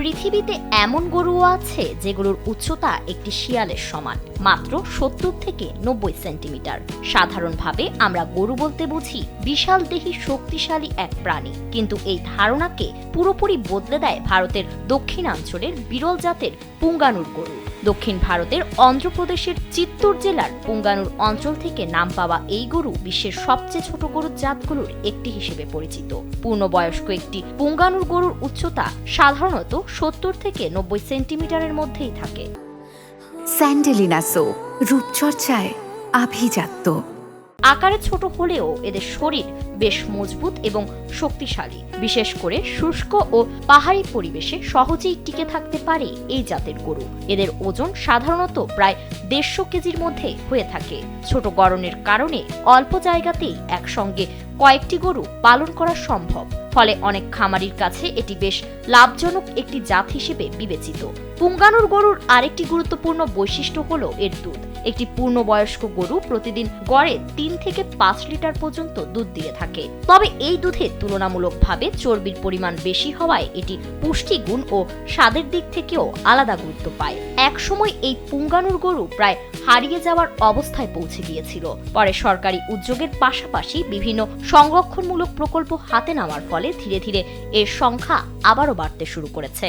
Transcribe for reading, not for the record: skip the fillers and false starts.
পৃথিবীতে এমন গরুও আছে যেগুলোর উচ্চতা একটি শিয়ালের সমান, মাত্র 70 থেকে 90 সেন্টিমিটার। সাধারণভাবে আমরা গরু বলতে বুঝি বিশাল দেহী শক্তিশালী এক প্রাণী, কিন্তু এই ধারণাকে পুরোপুরি বদলে দেয় ভারতের দক্ষিণাঞ্চলের বিরল জাতের পুঙ্গানুর গরু। দক্ষিণ ভারতের অন্ধ্রপ্রদেশের চিত্তুর জেলার পুঙ্গানুর অঞ্চল থেকে নাম পাওয়া এই গরু বিশ্বের সবচেয়ে ছোট গরুর জাতগুলোর একটি হিসেবে পরিচিত। পূর্ণবয়স্ক একটি পুঙ্গানুর গরুর উচ্চতা সাধারণত 70 থেকে 90 সেন্টিমিটারের মধ্যেই থাকে। স্যান্ডেলিনা সো, রূপচর্চায় আভিজাত্য। আকারে ছোট হলেও এদের শরীর বেশ মজবুত এবং শক্তিশালী। বিশেষ করে শুষ্ক ও পাহাড়ি পরিবেশে সহজেই টিকে থাকতে পারে এই জাতের গরু। এদের ওজন সাধারণত প্রায় 150 কেজির মধ্যে হয়ে থাকে। ছোট গড়নের কারণে অল্প জায়গাতেই একসঙ্গে কয়েকটি গরু পালন করা সম্ভব, ফলে অনেক খামারির কাছে এটি বেশ লাভজনক একটি জাত হিসেবে বিবেচিত। পুঙ্গানুর গরুর আরেকটি গুরুত্বপূর্ণ বৈশিষ্ট্য হলো এর দুধ। একটি পূর্ণবয়স্ক গরু প্রতিদিন গড়ে 3 থেকে 5 লিটার পর্যন্ত দুধ দিয়ে থাকে। তবে এই দুধে তুলনামূলকভাবে চর্বির পরিমাণ বেশি হওয়ায় এটি পুষ্টিগুণ ও স্বাদের দিক থেকেও আলাদা গুরুত্ব পায়। একসময় এই পুঙ্গানুর গরু প্রায় হারিয়ে যাওয়ার অবস্থায় পৌঁছে গিয়েছিল। পরে সরকারি উদ্যোগের পাশাপাশি বিভিন্ন সংরক্ষণমূলক প্রকল্প হাতে নেওয়ার ফলে ধীরে ধীরে এর সংখ্যা আবারও বাড়তে শুরু করেছে।